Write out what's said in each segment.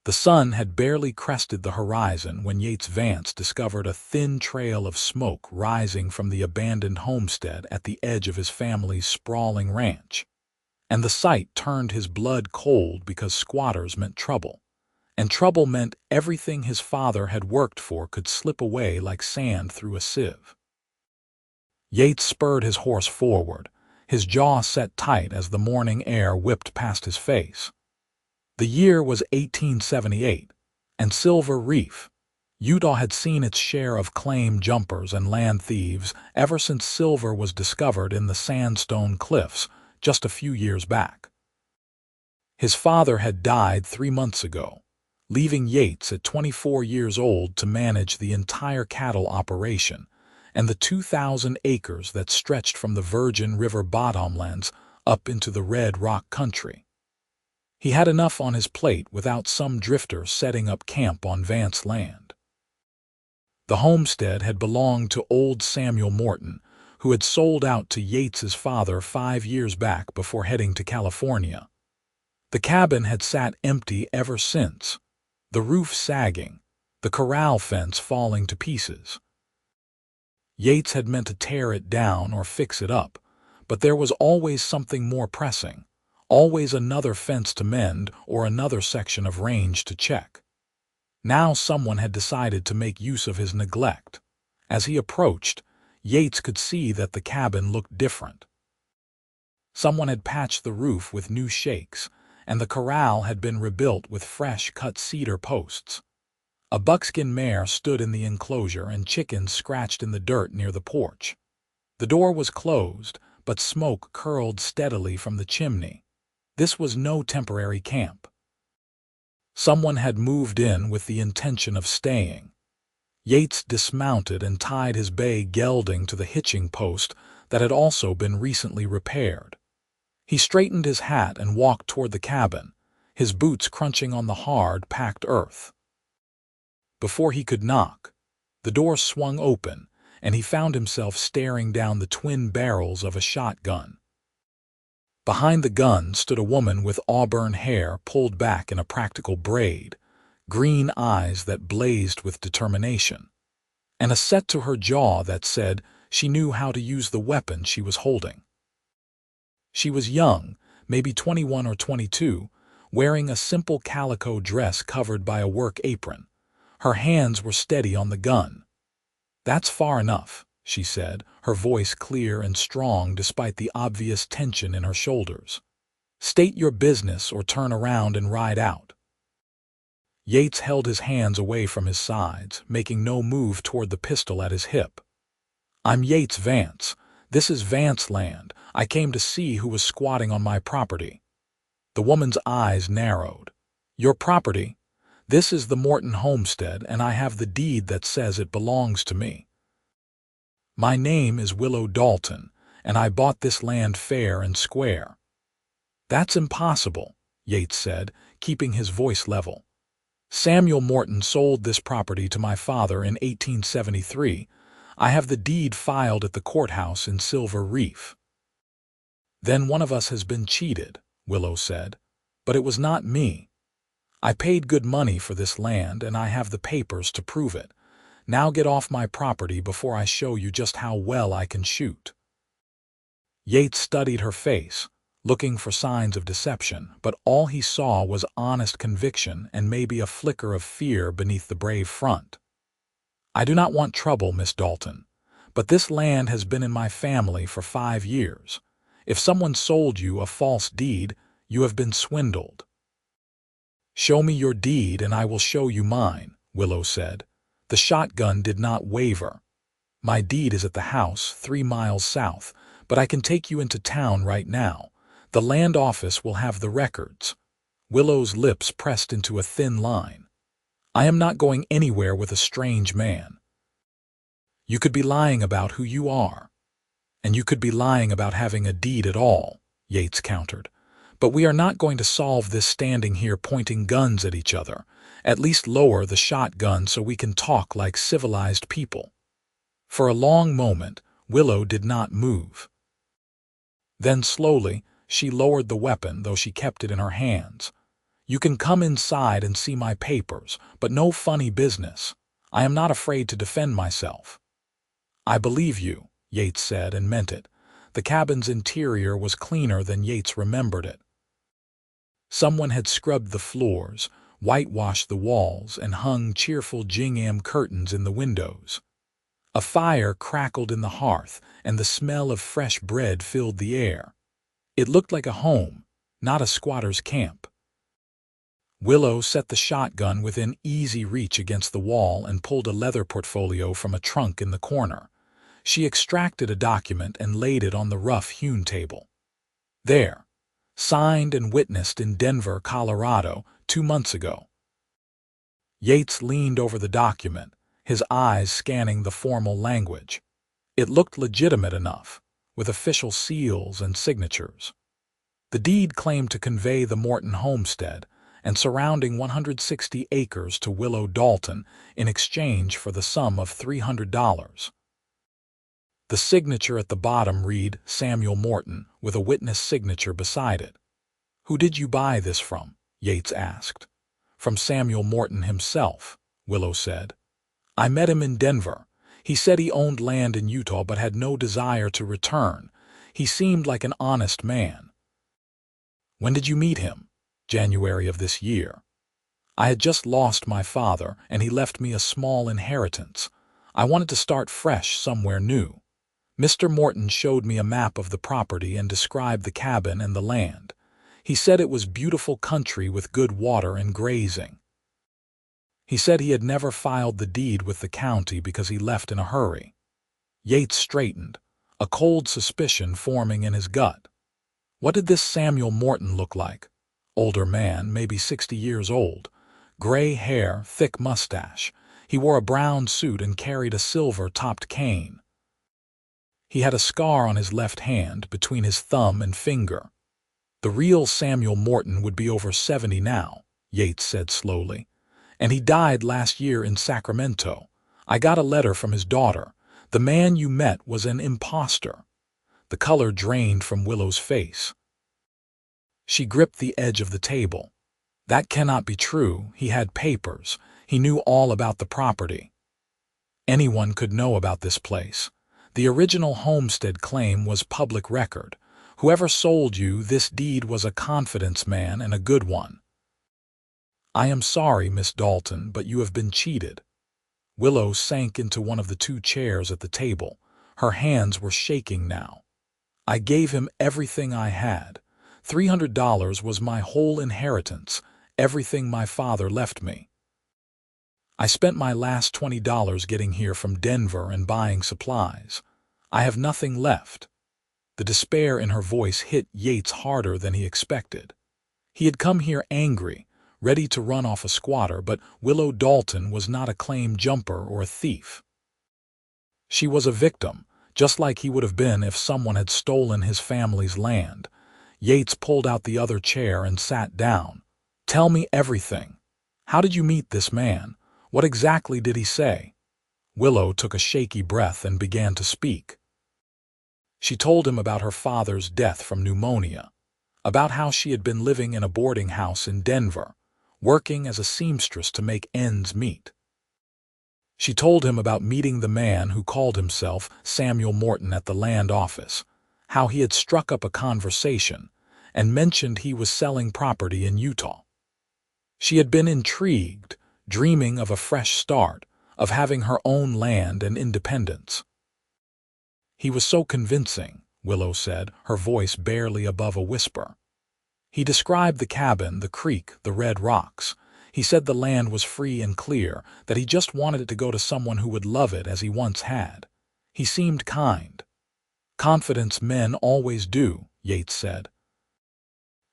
The sun had barely crested the horizon when Yates Vance discovered a thin trail of smoke rising from the abandoned homestead at the edge of his family's sprawling ranch. And the sight turned his blood cold because squatters meant trouble. And trouble meant everything his father had worked for could slip away like sand through a sieve. Yates spurred his horse forward, his jaw set tight as the morning air whipped past his face. The year was 1878, and Silver Reef, Utah had seen its share of claim jumpers and land thieves ever since silver was discovered in the sandstone cliffs just a few years back. His father had died 3 months ago, leaving Yates at 24 years old to manage the entire cattle operation and the 2,000 acres that stretched from the Virgin River bottomlands up into the Red Rock country. He had enough on his plate without some drifter setting up camp on Vance land. The homestead had belonged to old Samuel Morton, who had sold out to Yates's father 5 years back before heading to California. The cabin had sat empty ever since, the roof sagging, the corral fence falling to pieces. Yates had meant to tear it down or fix it up, but there was always something more pressing, always another fence to mend or another section of range to check. Now someone had decided to make use of his neglect. As he approached, Yates could see that the cabin looked different. Someone had patched the roof with new shakes, and the corral had been rebuilt with fresh-cut cedar posts. A buckskin mare stood in the enclosure and chickens scratched in the dirt near the porch. The door was closed, but smoke curled steadily from the chimney. This was no temporary camp. Someone had moved in with the intention of staying. Yates dismounted and tied his bay gelding to the hitching post that had also been recently repaired. He straightened his hat and walked toward the cabin, his boots crunching on the hard, packed earth. Before he could knock, the door swung open, and he found himself staring down the twin barrels of a shotgun. Behind the gun stood a woman with auburn hair pulled back in a practical braid, green eyes that blazed with determination, and a set to her jaw that said she knew how to use the weapon she was holding. She was young, maybe 21 or 22, wearing a simple calico dress covered by a work apron. Her hands were steady on the gun. "That's far enough," she said, her voice clear and strong despite the obvious tension in her shoulders. "State your business or turn around and ride out." Yates held his hands away from his sides, making no move toward the pistol at his hip. "I'm Yates Vance. This is Vance land. I came to see who was squatting on my property." The woman's eyes narrowed. "Your property? This is the Morton homestead, and I have the deed that says it belongs to me. My name is Willow Dalton, and I bought this land fair and square." "That's impossible," Yates said, keeping his voice level. "Samuel Morton sold this property to my father in 1873. I have the deed filed at the courthouse in Silver Reef." "Then one of us has been cheated," Willow said. "But it was not me. I paid good money for this land, and I have the papers to prove it. Now get off my property before I show you just how well I can shoot." Yates studied her face, looking for signs of deception, but all he saw was honest conviction and maybe a flicker of fear beneath the brave front. "I do not want trouble, Miss Dalton, but this land has been in my family for 5 years. If someone sold you a false deed, you have been swindled." "Show me your deed and I will show you mine," Willow said. The shotgun did not waver. "My deed is at the house 3 miles south, but I can take you into town right now. The land office will have the records." Willow's lips pressed into a thin line. "I am not going anywhere with a strange man." "You could be lying about who you are. And you could be lying about having a deed at all," Yates countered. "But we are not going to solve this standing here pointing guns at each other. At least lower the shotgun so we can talk like civilized people." For a long moment, Willow did not move. Then slowly, she lowered the weapon, though she kept it in her hands. You can come inside and see my papers, but no funny business. I am not afraid to defend myself." "I believe you," Yates said, and meant it. The cabin's interior was cleaner than Yates remembered it. Someone had scrubbed the floors, whitewashed the walls, and hung cheerful gingham curtains in the windows. A fire crackled in the hearth, and the smell of fresh bread filled the air. It looked like a home, not a squatter's camp. Willow set the shotgun within easy reach against the wall and pulled a leather portfolio from a trunk in the corner. She extracted a document and laid it on the rough-hewn table. "There, signed and witnessed in Denver, Colorado, 2 months ago." Yates leaned over the document, his eyes scanning the formal language. It looked legitimate enough, with official seals and signatures. The deed claimed to convey the Morton homestead and surrounding 160 acres to Willow Dalton in exchange for the sum of $300. The signature at the bottom read Samuel Morton, with a witness signature beside it. "Who did you buy this from?" Yates asked. "From Samuel Morton himself," Willow said. "I met him in Denver. He said he owned land in Utah but had no desire to return. He seemed like an honest man." "When did you meet him?" "January of this year. I had just lost my father, and he left me a small inheritance. I wanted to start fresh somewhere new. Mr. Morton showed me a map of the property and described the cabin and the land. He said it was beautiful country with good water and grazing. He said he had never filed the deed with the county because he left in a hurry." Yates straightened, a cold suspicion forming in his gut. What did this Samuel Morton look like? Older man, maybe 60 years old. Gray hair, thick mustache. He wore a brown suit and carried a silver-topped cane. He had a scar on his left hand, between his thumb and finger. "The real Samuel Morton would be over 70 now," Yates said slowly. "And he died last year in Sacramento. I got a letter from his daughter. The man you met was an imposter." The color drained from Willow's face. She gripped the edge of the table. "That cannot be true. He had papers. He knew all about the property. Anyone could know about this place. The original homestead claim was public record. Whoever sold you this deed was a confidence man and a good one. I am sorry, Miss Dalton, but you have been cheated." Willow sank into one of the 2 chairs at the table. Her hands were shaking now. "I gave him everything I had. $300 was my whole inheritance, everything my father left me. I spent my last $20 getting here from Denver and buying supplies. I have nothing left." The despair in her voice hit Yates harder than he expected. He had come here angry, ready to run off a squatter, but Willow Dalton was not a claim jumper or a thief. She was a victim, just like he would have been if someone had stolen his family's land. Yates pulled out the other chair and sat down. "Tell me everything. How did you meet this man? What exactly did he say?" Willow took a shaky breath and began to speak. She told him about her father's death from pneumonia, about how she had been living in a boarding house in Denver, working as a seamstress to make ends meet. She told him about meeting the man who called himself Samuel Morton at the land office, how he had struck up a conversation and mentioned he was selling property in Utah. She had been intrigued, dreaming of a fresh start, of having her own land and independence. "He was so convincing," Willow said, her voice barely above a whisper. "He described the cabin, the creek, the red rocks. He said the land was free and clear, that he just wanted it to go to someone who would love it as he once had. He seemed kind." "Confidence men always do," Yates said.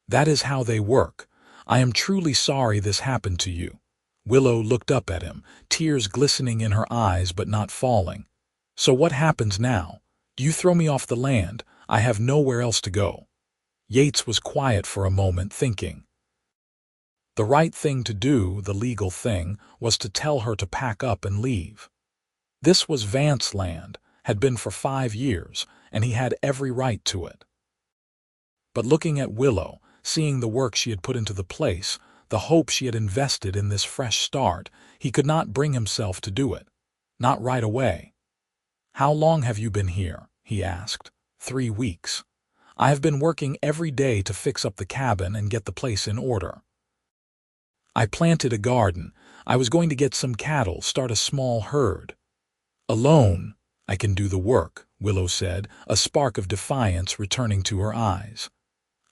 "That is how they work. I am truly sorry this happened to you." Willow looked up at him, tears glistening in her eyes but not falling. "So what happens now? Do you throw me off the land? I have nowhere else to go." Yates was quiet for a moment, thinking. The right thing to do, the legal thing, was to tell her to pack up and leave. This was Vance land, had been for 5 years, and he had every right to it. But looking at Willow, seeing the work she had put into the place, the hope she had invested in this fresh start. He could not bring himself to do it. Not right away. "How long have you been here?" he asked. 3 weeks. "I have been working every day to fix up the cabin and get the place in order. I planted a garden. I was going to get some cattle, start a small herd. Alone, I can do the work," Willow said, a spark of defiance returning to her eyes.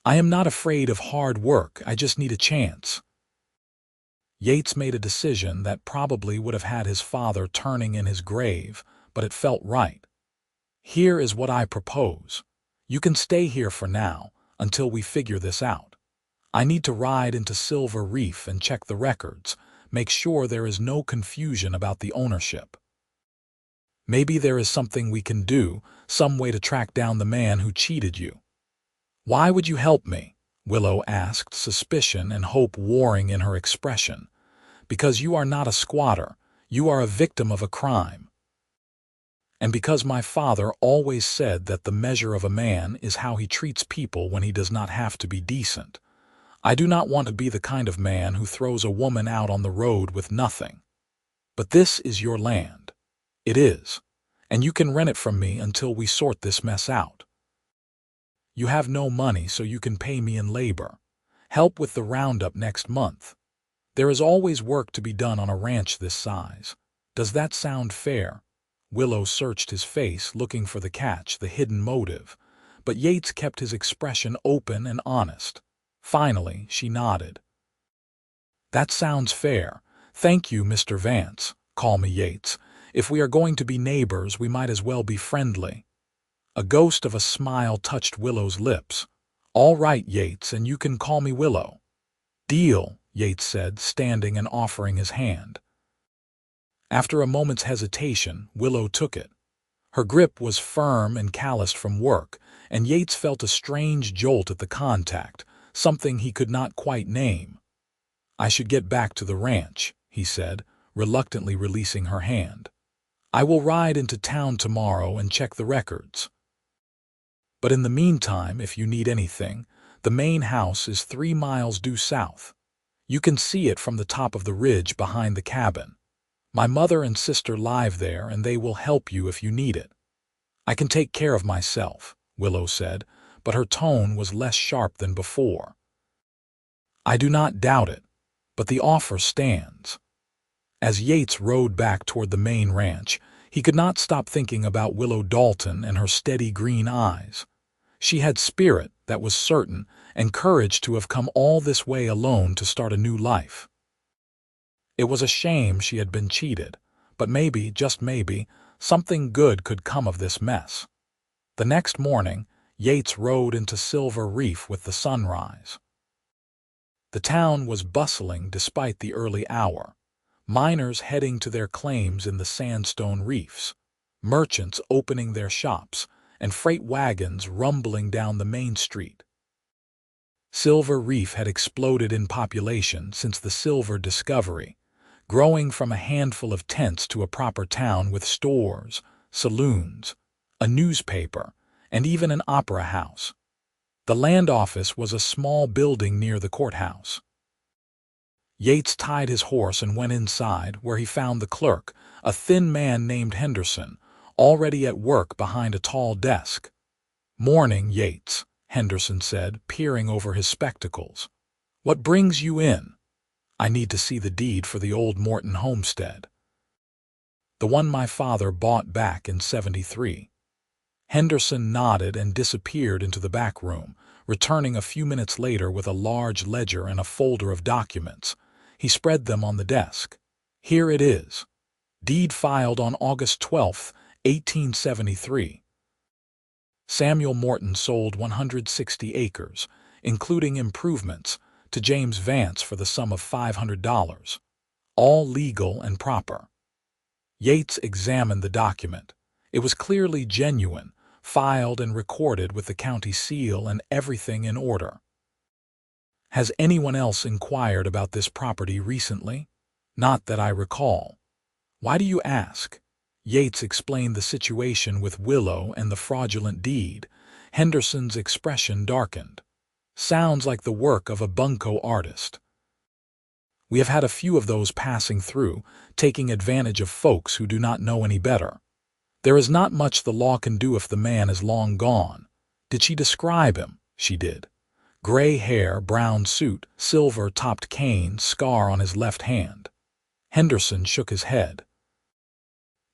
"I am not afraid of hard work, I just need a chance." Yates made a decision that probably would have had his father turning in his grave, but it felt right. "Here is what I propose. You can stay here for now, until we figure this out. I need to ride into Silver Reef and check the records, make sure there is no confusion about the ownership. Maybe there is something we can do, some way to track down the man who cheated you." "Why would you help me?" Willow asked, suspicion and hope warring in her expression. "Because you are not a squatter, you are a victim of a crime. And because my father always said that the measure of a man is how he treats people when he does not have to be decent. I do not want to be the kind of man who throws a woman out on the road with nothing. But this is your land. It is. And you can rent it from me until we sort this mess out. You have no money, so you can pay me in labor. Help with the roundup next month. There is always work to be done on a ranch this size. Does that sound fair?" Willow searched his face, looking for the catch, the hidden motive. But Yates kept his expression open and honest. Finally, she nodded. "That sounds fair. Thank you, Mr. Vance. Call me Yates. If we are going to be neighbors, we might as well be friendly." A ghost of a smile touched Willow's lips. "All right, Yates, and you can call me Willow." "Deal," Yates said, standing and offering his hand. After a moment's hesitation, Willow took it. Her grip was firm and calloused from work, and Yates felt a strange jolt at the contact, something he could not quite name. "I should get back to the ranch," he said, reluctantly releasing her hand. "I will ride into town tomorrow and check the records. But in the meantime, if you need anything, the main house is 3 miles due south. You can see it from the top of the ridge behind the cabin. My mother and sister live there, and they will help you if you need it." "I can take care of myself," Willow said, but her tone was less sharp than before. "I do not doubt it, but the offer stands." As Yates rode back toward the main ranch, he could not stop thinking about Willow Dalton and her steady green eyes. She had spirit, that was certain, and courage to have come all this way alone to start a new life. It was a shame she had been cheated, but maybe, just maybe, something good could come of this mess. The next morning, Yates rode into Silver Reef with the sunrise. The town was bustling despite the early hour. Miners heading to their claims in the sandstone reefs, merchants opening their shops, and freight wagons rumbling down the main street. Silver Reef had exploded in population since the silver discovery, growing from a handful of tents to a proper town with stores, saloons, a newspaper, and even an opera house. The land office was a small building near the courthouse. Yates tied his horse and went inside, where he found the clerk, a thin man named Henderson, already at work behind a tall desk. "Morning, Yates," Henderson said, peering over his spectacles. "What brings you in?" "I need to see the deed for the old Morton homestead. The one my father bought back in '73. Henderson nodded and disappeared into the back room, returning a few minutes later with a large ledger and a folder of documents. He spread them on the desk. "Here it is. Deed filed on August 12, 1873. Samuel Morton sold 160 acres, including improvements, to James Vance for the sum of $500. All legal and proper." Yates examined the document. It was clearly genuine, filed and recorded with the county seal and everything in order. "Has anyone else inquired about this property recently?" "Not that I recall." "Why do you ask?" Yates explained the situation with Willow and the fraudulent deed. Henderson's expression darkened. "Sounds like the work of a bunco artist." We have had a few of those passing through, taking advantage of folks who do not know any better. There is not much the law can do if the man is long gone. Did she describe him? She did. Gray hair, brown suit, silver-topped cane, scar on his left hand. Henderson shook his head.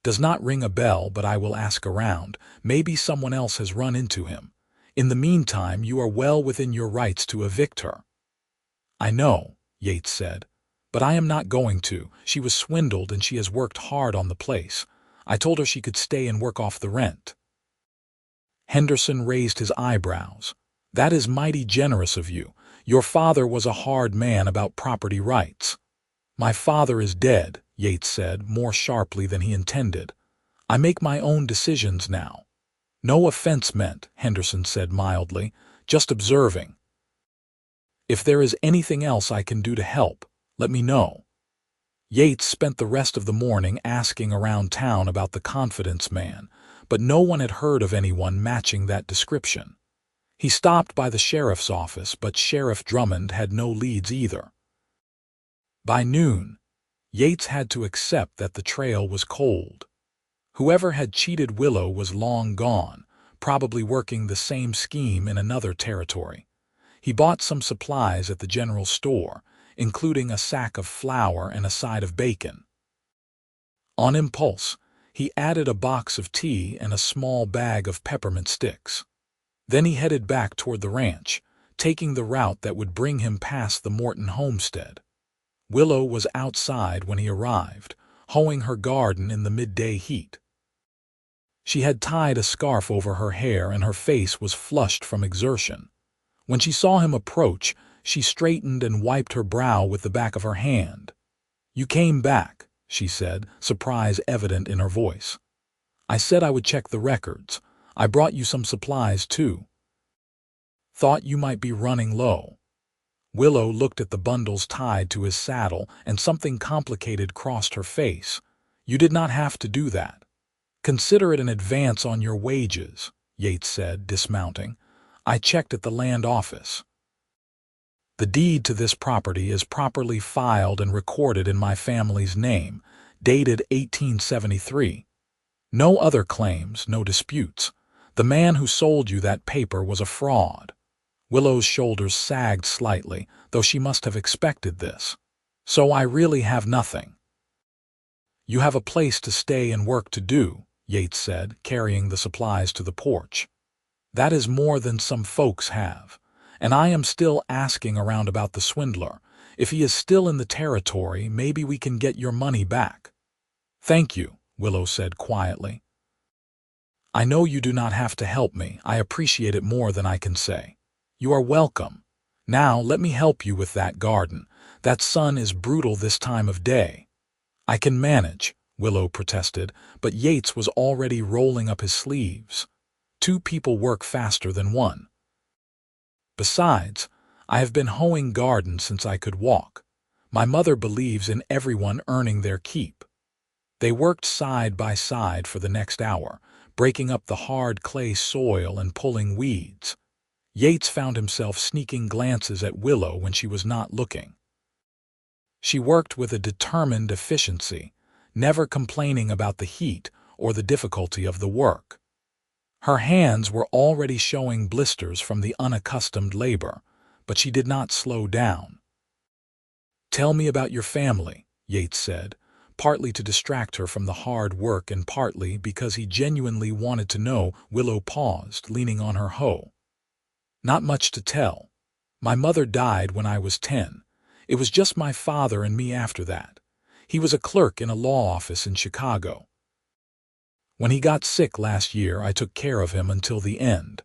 Does not ring a bell, but I will ask around. Maybe someone else has run into him. In the meantime, you are well within your rights to evict her. I know, Yates said. But I am not going to. She was swindled and she has worked hard on the place. I told her she could stay and work off the rent. Henderson raised his eyebrows. That is mighty generous of you. Your father was a hard man about property rights. My father is dead, Yates said, more sharply than he intended. I make my own decisions now. No offense meant, Henderson said mildly, just observing. If there is anything else I can do to help, let me know. Yates spent the rest of the morning asking around town about the confidence man, but no one had heard of anyone matching that description. He stopped by the sheriff's office, but Sheriff Drummond had no leads either. By noon, Yates had to accept that the trail was cold. Whoever had cheated Willow was long gone, probably working the same scheme in another territory. He bought some supplies at the general store, including a sack of flour and a side of bacon. On impulse, he added a box of tea and a small bag of peppermint sticks. Then he headed back toward the ranch, taking the route that would bring him past the Morton homestead. Willow was outside when he arrived, hoeing her garden in the midday heat. She had tied a scarf over her hair and her face was flushed from exertion. When she saw him approach, she straightened and wiped her brow with the back of her hand. You came back, she said, surprise evident in her voice. I said I would check the records. I brought you some supplies, too. Thought you might be running low. Willow looked at the bundles tied to his saddle, and something complicated crossed her face. You did not have to do that. Consider it an advance on your wages, Yates said, dismounting. I checked at the land office. The deed to this property is properly filed and recorded in my family's name, dated 1873. No other claims, no disputes. The man who sold you that paper was a fraud. Willow's shoulders sagged slightly, though she must have expected this. So I really have nothing. You have a place to stay and work to do, Yates said, carrying the supplies to the porch. That is more than some folks have. And I am still asking around about the swindler. If he is still in the territory, maybe we can get your money back. Thank you, Willow said quietly. I know you do not have to help me. I appreciate it more than I can say. You are welcome. Now let me help you with that garden. That sun is brutal this time of day. I can manage, Willow protested, but Yates was already rolling up his sleeves. 2 people work faster than 1. Besides, I have been hoeing gardens since I could walk. My mother believes in everyone earning their keep. They worked side by side for the next hour, breaking up the hard clay soil and pulling weeds. Yates found himself sneaking glances at Willow when she was not looking. She worked with a determined efficiency, never complaining about the heat or the difficulty of the work. Her hands were already showing blisters from the unaccustomed labor, but she did not slow down. Tell me about your family, Yates said, partly to distract her from the hard work and partly because he genuinely wanted to know. Willow paused, leaning on her hoe. Not much to tell. My mother died when I was 10. It was just my father and me after that. He was a clerk in a law office in Chicago. When he got sick last year, I took care of him until the end.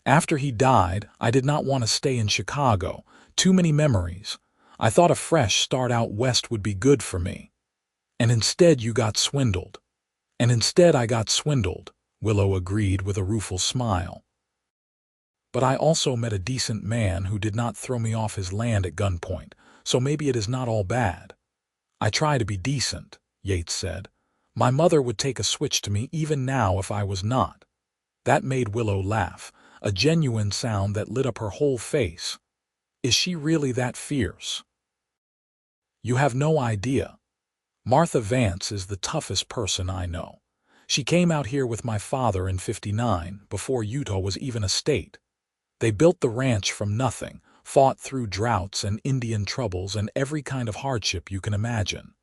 After he died, I did not want to stay in Chicago. Too many memories. I thought a fresh start out west would be good for me. And instead you got swindled. And instead I got swindled, Willow agreed with a rueful smile. But I also met a decent man who did not throw me off his land at gunpoint, so maybe it is not all bad. I try to be decent, Yates said. My mother would take a switch to me even now if I was not. That made Willow laugh, a genuine sound that lit up her whole face. Is she really that fierce? You have no idea. Martha Vance is the toughest person I know. She came out here with my father in '59, before Utah was even a state. They built the ranch from nothing, fought through droughts and Indian troubles and every kind of hardship you can imagine.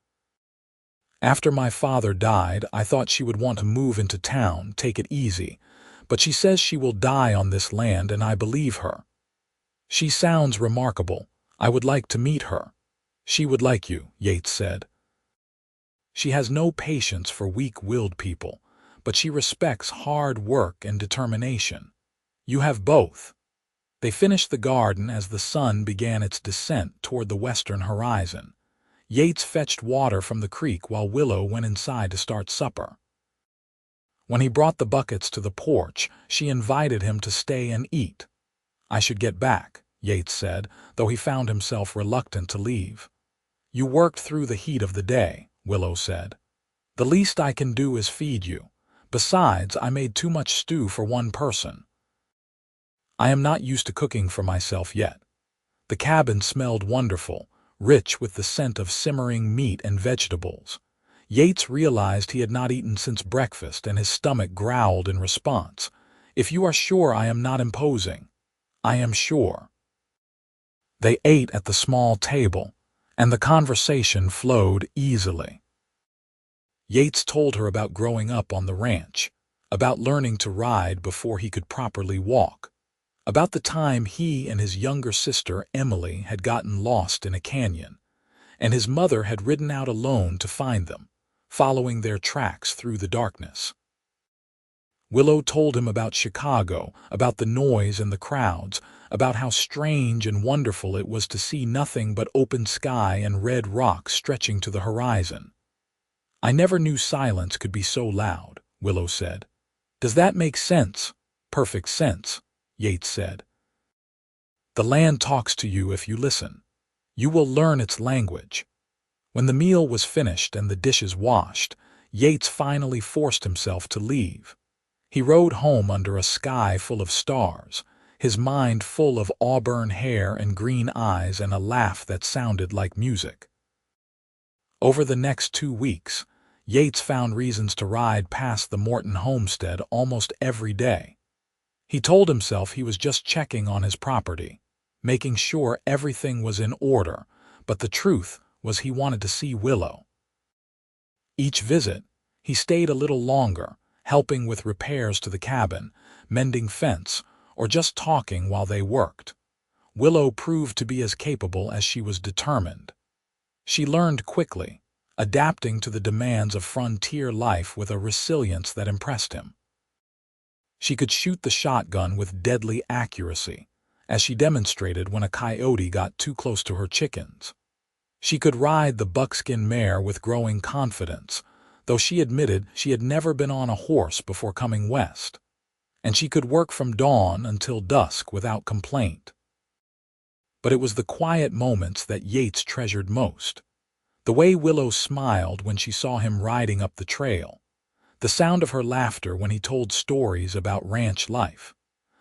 After my father died, I thought she would want to move into town, take it easy, but she says she will die on this land, and I believe her. She sounds remarkable. I would like to meet her. She would like you, Yates said. She has no patience for weak-willed people, but she respects hard work and determination. You have both. They finished the garden as the sun began its descent toward the western horizon. Yates fetched water from the creek while Willow went inside to start supper. When he brought the buckets to the porch, she invited him to stay and eat. I should get back, Yates said, though he found himself reluctant to leave. You worked through the heat of the day, Willow said. The least I can do is feed you. Besides, I made too much stew for one person. I am not used to cooking for myself yet. The cabin smelled wonderful, rich with the scent of simmering meat and vegetables. Yates realized he had not eaten since breakfast, and his stomach growled in response. If you are sure I am not imposing. I am sure. They ate at the small table, and the conversation flowed easily. Yates told her about growing up on the ranch, about learning to ride before he could properly walk, about the time he and his younger sister Emily had gotten lost in a canyon, and his mother had ridden out alone to find them, following their tracks through the darkness. Willow told him about Chicago, about the noise and the crowds, about how strange and wonderful it was to see nothing but open sky and red rocks stretching to the horizon. I never knew silence could be so loud, Willow said. Does that make sense? Perfect sense, Yates said. The land talks to you if you listen. You will learn its language. When the meal was finished and the dishes washed, Yates finally forced himself to leave. He rode home under a sky full of stars, his mind full of auburn hair and green eyes and a laugh that sounded like music. Over the next 2 weeks, Yates found reasons to ride past the Morton homestead almost every day. He told himself he was just checking on his property, making sure everything was in order, but the truth was he wanted to see Willow. Each visit, he stayed a little longer, helping with repairs to the cabin, mending fence, or just talking while they worked. Willow proved to be as capable as she was determined. She learned quickly, adapting to the demands of frontier life with a resilience that impressed him. She could shoot the shotgun with deadly accuracy, as she demonstrated when a coyote got too close to her chickens. She could ride the buckskin mare with growing confidence, though she admitted she had never been on a horse before coming west. And she could work from dawn until dusk without complaint. But it was the quiet moments that Yates treasured most. The way Willow smiled when she saw him riding up the trail, the sound of her laughter when he told stories about ranch life,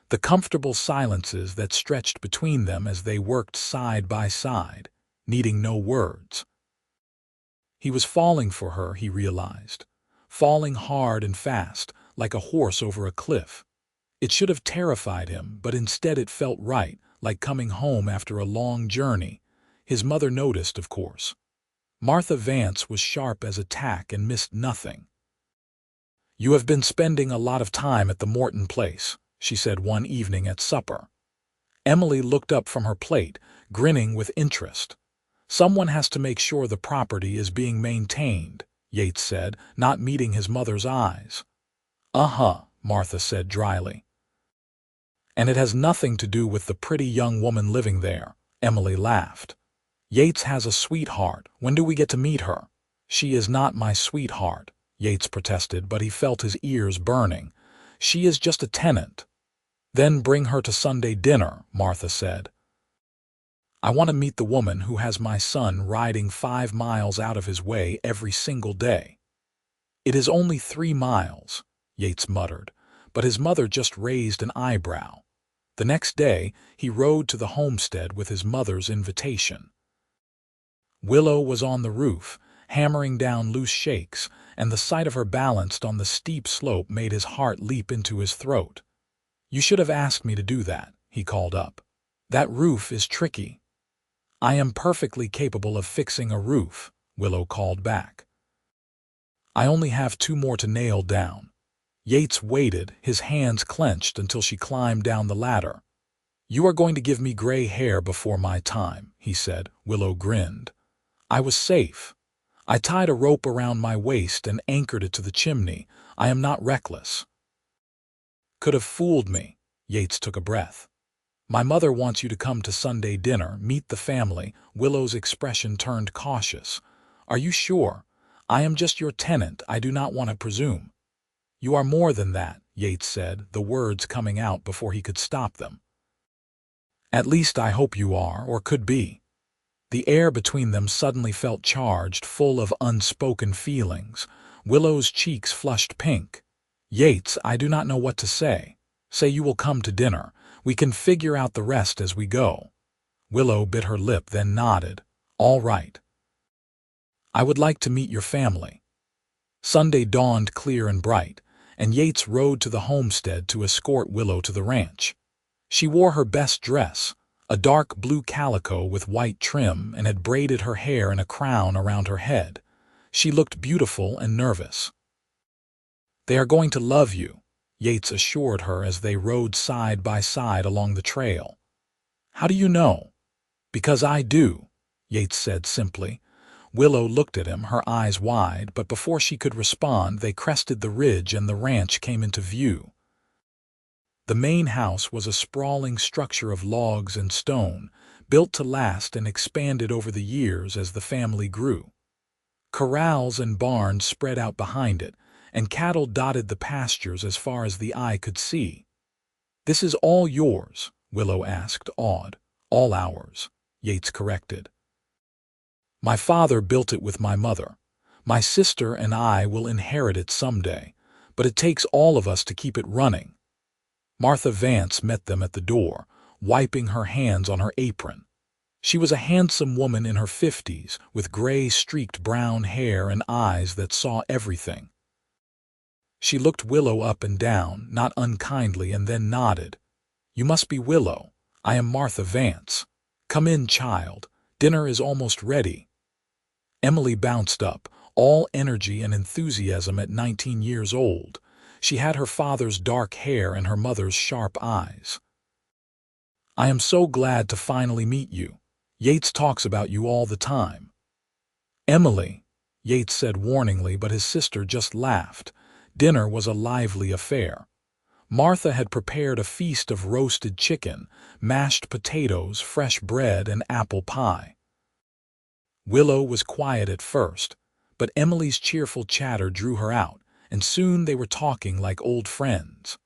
the comfortable silences that stretched between them as they worked side by side, needing no words. He was falling for her, he realized, falling hard and fast, like a horse over a cliff. It should have terrified him, but instead it felt right, like coming home after a long journey. His mother noticed, of course. Martha Vance was sharp as a tack and missed nothing. "You have been spending a lot of time at the Morton place," she said one evening at supper. Emily looked up from her plate, grinning with interest. "Someone has to make sure the property is being maintained," Yates said, not meeting his mother's eyes. "Uh-huh," Martha said dryly. "And it has nothing to do with the pretty young woman living there," Emily laughed. "Yates has a sweetheart. When do we get to meet her?" "She is not my sweetheart," Yates protested, but he felt his ears burning. "She is just a tenant." "Then bring her to Sunday dinner," Martha said. "I want to meet the woman who has my son riding 5 miles out of his way every single day." "It is only 3 miles," Yates muttered, but his mother just raised an eyebrow. The next day, he rode to the homestead with his mother's invitation. Willow was on the roof, hammering down loose shakes, and the sight of her balanced on the steep slope made his heart leap into his throat. "You should have asked me to do that," he called up. "That roof is tricky." "I am perfectly capable of fixing a roof," Willow called back. "I only have 2 more to nail down." Yates waited, his hands clenched, until she climbed down the ladder. "You are going to give me gray hair before my time," he said. Willow grinned. "I was safe. I tied a rope around my waist and anchored it to the chimney. I am not reckless." "Could have fooled me." Yates took a breath. "My mother wants you to come to Sunday dinner, meet the family." Willow's expression turned cautious. "Are you sure? I am just your tenant. I do not want to presume." "You are more than that," Yates said, the words coming out before he could stop them. "At least I hope you are, or could be." The air between them suddenly felt charged, full of unspoken feelings. Willow's cheeks flushed pink. "Yates, I do not know what to say. Say you will come to dinner. We can figure out the rest as we go." Willow bit her lip, then nodded. "All right. I would like to meet your family." Sunday dawned clear and bright, and Yates rode to the homestead to escort Willow to the ranch. She wore her best dress, a dark blue calico with white trim, and had braided her hair in a crown around her head. She looked beautiful and nervous. "They are going to love you," Yates assured her as they rode side by side along the trail. "How do you know?" "Because I do," Yates said simply. Willow looked at him, her eyes wide, but before she could respond, they crested the ridge and the ranch came into view. The main house was a sprawling structure of logs and stone, built to last and expanded over the years as the family grew. Corrals and barns spread out behind it, and cattle dotted the pastures as far as the eye could see. "This is all yours?" Willow asked, awed. "All ours," Yates corrected. "My father built it with my mother. My sister and I will inherit it someday, but it takes all of us to keep it running." Martha Vance met them at the door, wiping her hands on her apron. She was a handsome woman in her 50s, with gray-streaked brown hair and eyes that saw everything. She looked Willow up and down, not unkindly, and then nodded. "You must be Willow. I am Martha Vance. Come in, child. Dinner is almost ready." Emily bounced up, all energy and enthusiasm at 19 years old. She had her father's dark hair and her mother's sharp eyes. "I am so glad to finally meet you. Yates talks about you all the time." "Emily," Yates said warningly, but his sister just laughed. Dinner was a lively affair. Martha had prepared a feast of roasted chicken, mashed potatoes, fresh bread, and apple pie. Willow was quiet at first, but Emily's cheerful chatter drew her out, and soon they were talking like old friends.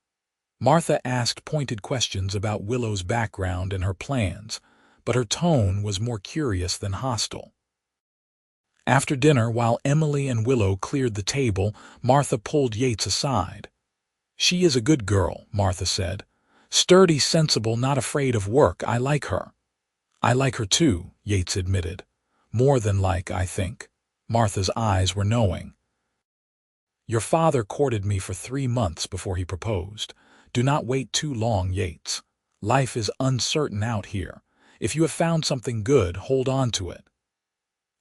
Martha asked pointed questions about Willow's background and her plans, but her tone was more curious than hostile. After dinner, while Emily and Willow cleared the table, Martha pulled Yates aside. "She is a good girl," Martha said. "Sturdy, sensible, not afraid of work. I like her." "I like her too," Yates admitted. "More than like, I think." Martha's eyes were knowing. "Your father courted me for 3 months before he proposed. Do not wait too long, Yates. Life is uncertain out here. If you have found something good, hold on to it."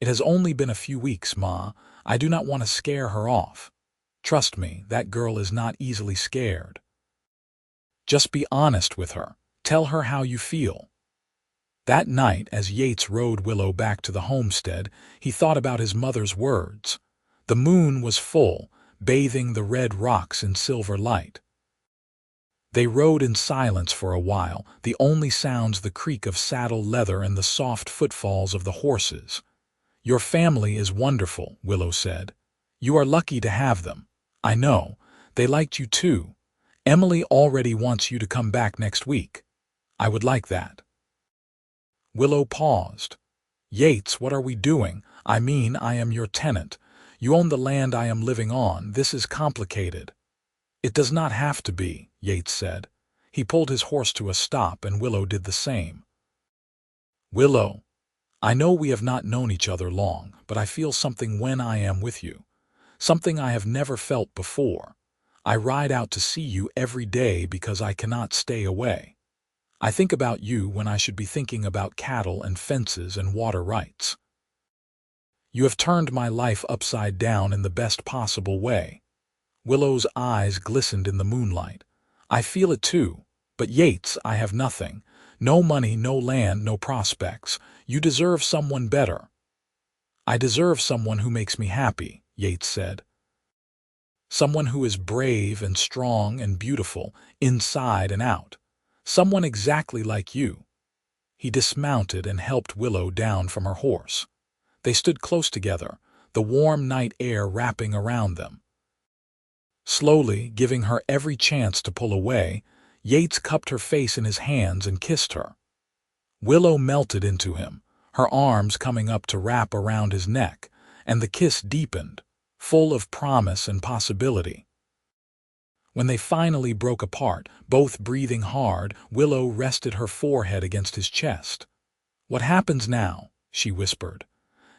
"It has only been a few weeks, Ma. I do not want to scare her off." "Trust me, that girl is not easily scared." "Just be honest with her. Tell her how you feel." That night, as Yates rode Willow back to the homestead, he thought about his mother's words. The moon was full, bathing the red rocks in silver light. They rode in silence for a while, the only sounds the creak of saddle leather and the soft footfalls of the horses. "Your family is wonderful," Willow said. "You are lucky to have them. I know. They liked you too. Emily already wants you to come back next week." "I would like that." Willow paused. "Yates, what are we doing? I mean, I am your tenant. You own the land I am living on. This is complicated." "It does not have to be," Yates said. He pulled his horse to a stop, and Willow did the same. "Willow, I know we have not known each other long, but I feel something when I am with you. Something I have never felt before. I ride out to see you every day because I cannot stay away. I think about you when I should be thinking about cattle and fences and water rights. You have turned my life upside down in the best possible way. Willow's eyes glistened in the moonlight. I feel it too. But Yates, I have nothing. No money, no land, no prospects. You deserve someone better. I deserve someone who makes me happy, Yates said. Someone who is brave and strong and beautiful, inside and out. Someone exactly like you. He dismounted and helped Willow down from her horse. They stood close together, the warm night air wrapping around them. Slowly, giving her every chance to pull away, Yates cupped her face in his hands and kissed her. Willow melted into him, her arms coming up to wrap around his neck, and the kiss deepened, full of promise and possibility. When they finally broke apart, both breathing hard, Willow rested her forehead against his chest. "What happens now?" she whispered.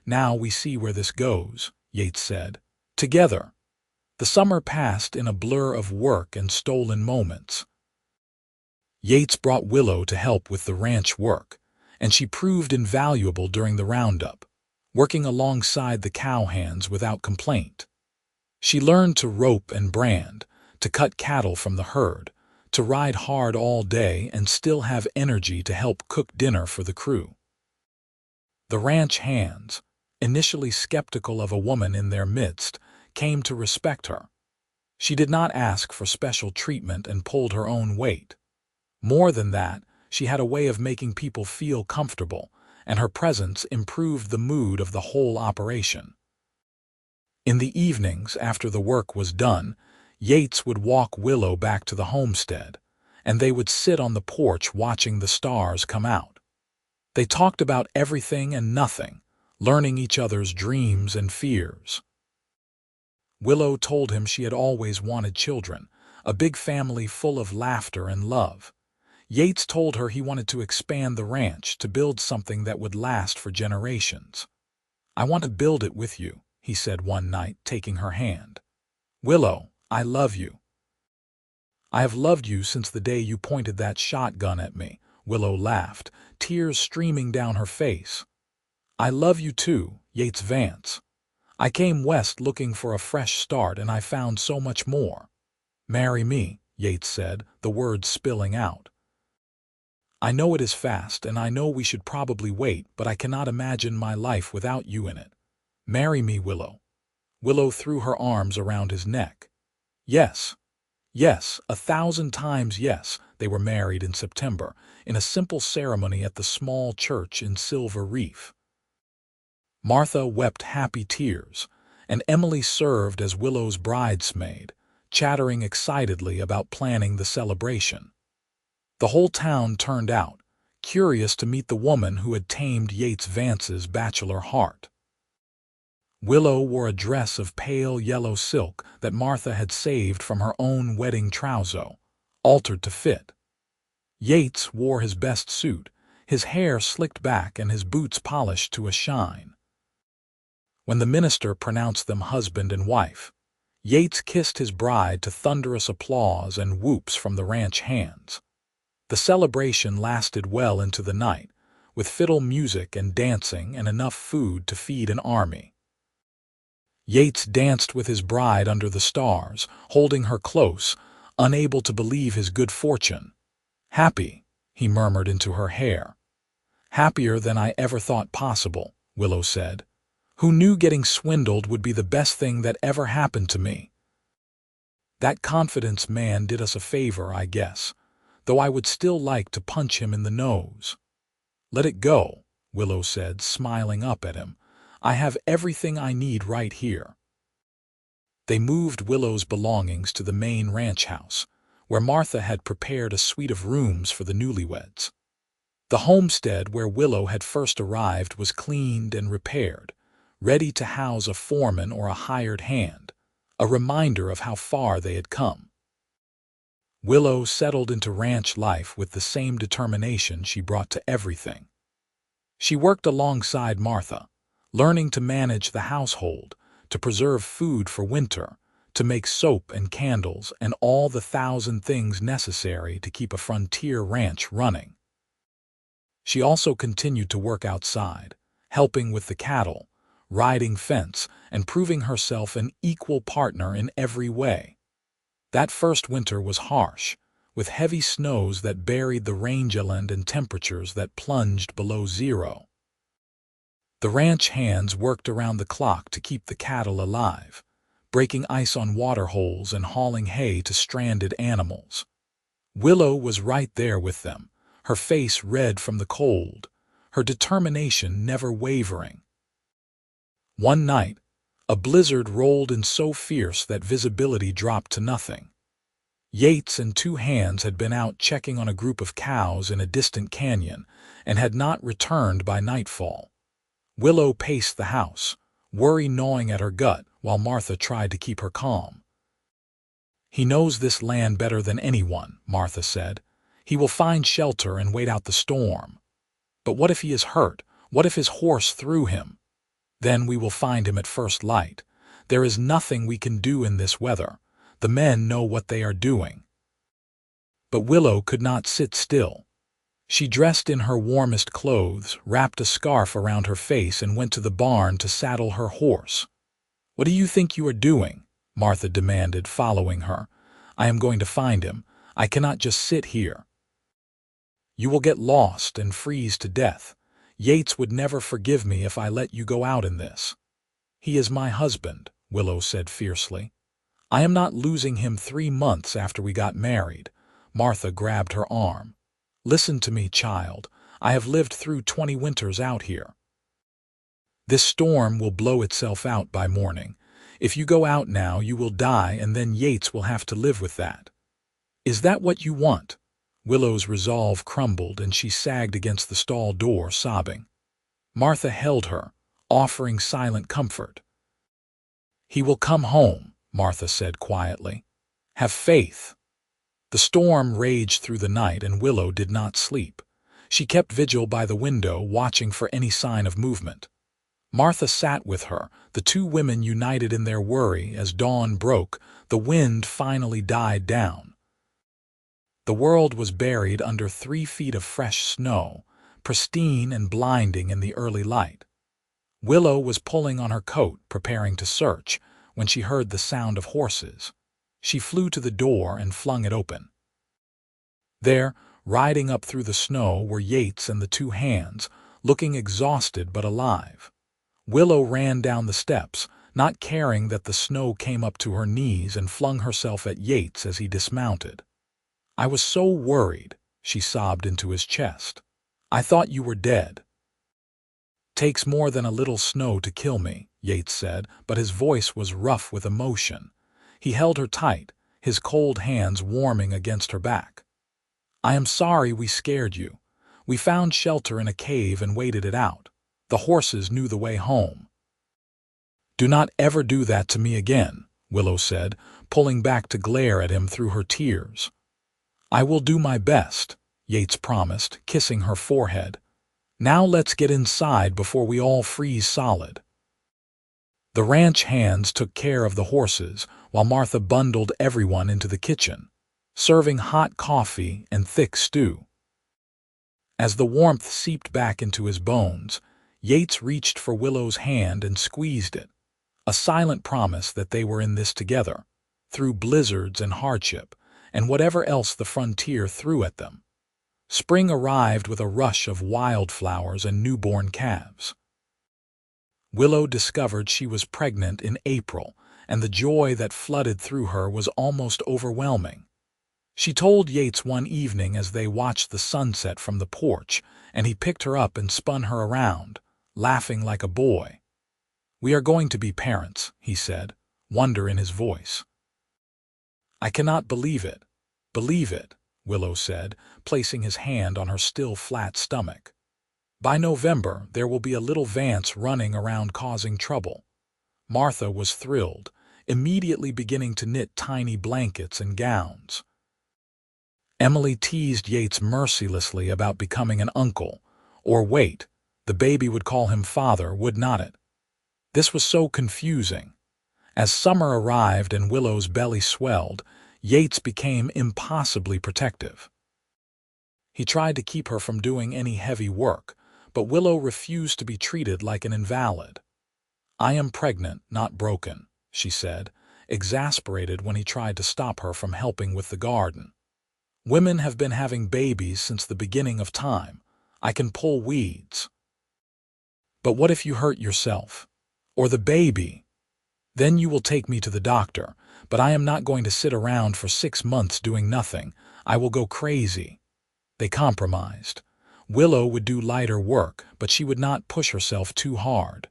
"Now we see where this goes," Yates said. "Together." The summer passed in a blur of work and stolen moments. Yates brought Willow to help with the ranch work, and she proved invaluable during the roundup, working alongside the cowhands without complaint. She learned to rope and brand, to cut cattle from the herd, to ride hard all day and still have energy to help cook dinner for the crew. The ranch hands, initially skeptical of a woman in their midst, came to respect her. She did not ask for special treatment and pulled her own weight. More than that, she had a way of making people feel comfortable, and her presence improved the mood of the whole operation. In the evenings, after the work was done, Yates would walk Willow back to the homestead, and they would sit on the porch watching the stars come out. They talked about everything and nothing, learning each other's dreams and fears. Willow told him she had always wanted children, a big family full of laughter and love. Yates told her he wanted to expand the ranch to build something that would last for generations. "I want to build it with you," he said one night, taking her hand. "Willow, I love you. I have loved you since the day you pointed that shotgun at me," Willow laughed, tears streaming down her face. "I love you too, Yates Vance. I came west looking for a fresh start and I found so much more." "Marry me," Yates said, the words spilling out. "I know it is fast and I know we should probably wait, but I cannot imagine my life without you in it. Marry me, Willow." Willow threw her arms around his neck. "Yes, yes, 1,000 times yes." They were married in September, in a simple ceremony at the small church in Silver Reef. Martha wept happy tears, and Emily served as Willow's bridesmaid, chattering excitedly about planning the celebration. The whole town turned out, curious to meet the woman who had tamed Yates Vance's bachelor heart. Willow wore a dress of pale yellow silk that Martha had saved from her own wedding trousseau, altered to fit. Yates wore his best suit, his hair slicked back and his boots polished to a shine. When the minister pronounced them husband and wife, Yates kissed his bride to thunderous applause and whoops from the ranch hands. The celebration lasted well into the night, with fiddle music and dancing and enough food to feed an army. Yates danced with his bride under the stars, holding her close, unable to believe his good fortune. "Happy," he murmured into her hair. "Happier than I ever thought possible," Willow said. "Who knew getting swindled would be the best thing that ever happened to me? That confidence man did us a favor, I guess, though I would still like to punch him in the nose." "Let it go," Willow said, smiling up at him. "I have everything I need right here." They moved Willow's belongings to the main ranch house, where Martha had prepared a suite of rooms for the newlyweds. The homestead where Willow had first arrived was cleaned and repaired, ready to house a foreman or a hired hand, a reminder of how far they had come. Willow settled into ranch life with the same determination she brought to everything. She worked alongside Martha, learning to manage the household, to preserve food for winter, to make soap and candles and all the thousand things necessary to keep a frontier ranch running. She also continued to work outside, helping with the cattle, riding fence, and proving herself an equal partner in every way. That first winter was harsh, with heavy snows that buried the rangeland and temperatures that plunged below zero. The ranch hands worked around the clock to keep the cattle alive, breaking ice on water holes and hauling hay to stranded animals. Willow was right there with them, her face red from the cold, her determination never wavering. One night, a blizzard rolled in so fierce that visibility dropped to nothing. Yates and two hands had been out checking on a group of cows in a distant canyon and had not returned by nightfall. Willow paced the house, worry gnawing at her gut while Martha tried to keep her calm. "He knows this land better than anyone," Martha said. "He will find shelter and wait out the storm. But what if he is hurt? What if his horse threw him? Then we will find him at first light. There is nothing we can do in this weather. The men know what they are doing." But Willow could not sit still. She dressed in her warmest clothes, wrapped a scarf around her face, and went to the barn to saddle her horse. "What do you think you are doing?" Martha demanded, following her. "I am going to find him. I cannot just sit here." "You will get lost and freeze to death. Yates would never forgive me if I let you go out in this." "He is my husband," Willow said fiercely. "I am not losing him 3 months after we got married." Martha grabbed her arm. "Listen to me, child. I have lived through 20 winters out here. This storm will blow itself out by morning. If you go out now, you will die, and then Yates will have to live with that. Is that what you want?" Willow's resolve crumbled, and she sagged against the stall door, sobbing. Martha held her, offering silent comfort. "He will come home," Martha said quietly. "Have faith." The storm raged through the night, and Willow did not sleep. She kept vigil by the window, watching for any sign of movement. Martha sat with her, the two women united in their worry. As dawn broke, the wind finally died down. The world was buried under 3 feet of fresh snow, pristine and blinding in the early light. Willow was pulling on her coat, preparing to search, when she heard the sound of horses. She flew to the door and flung it open. There, riding up through the snow, were Yates and the two hands, looking exhausted but alive. Willow ran down the steps, not caring that the snow came up to her knees, and flung herself at Yates as he dismounted. "I was so worried," she sobbed into his chest. "I thought you were dead." "Takes more than a little snow to kill me," Yates said, but his voice was rough with emotion. He held her tight, his cold hands warming against her back. "I am sorry we scared you. We found shelter in a cave and waited it out. The horses knew the way home." "Do not ever do that to me again," Willow said, pulling back to glare at him through her tears. "I will do my best," Yates promised, kissing her forehead. "Now let's get inside before we all freeze solid." The ranch hands took care of the horses, while Martha bundled everyone into the kitchen, serving hot coffee and thick stew. As the warmth seeped back into his bones, Yates reached for Willow's hand and squeezed it, a silent promise that they were in this together, through blizzards and hardship, and whatever else the frontier threw at them. Spring arrived with a rush of wildflowers and newborn calves. Willow discovered she was pregnant in April, and the joy that flooded through her was almost overwhelming. She told Yates one evening as they watched the sunset from the porch, and he picked her up and spun her around, laughing like a boy. "We are going to be parents," he said, wonder in his voice. "I cannot believe it." "Believe it," Willow said, placing his hand on her still flat stomach. "By November, there will be a little Vance running around causing trouble." Martha was thrilled, immediately beginning to knit tiny blankets and gowns. Emily teased Yates mercilessly about becoming an uncle, or wait, The baby would call him father, would not it? This was so confusing. As summer arrived and Willow's belly swelled, Yates became impossibly protective. He tried to keep her from doing any heavy work, but Willow refused to be treated like an invalid. "I am pregnant, not broken," she said, exasperated when he tried to stop her from helping with the garden. "Women have been having babies since the beginning of time. I can pull weeds." "But what if you hurt yourself? Or the baby? Then you will take me to the doctor, but I am not going to sit around for 6 months doing nothing. I will go crazy." They compromised. Willow would do lighter work, but she would not push herself too hard.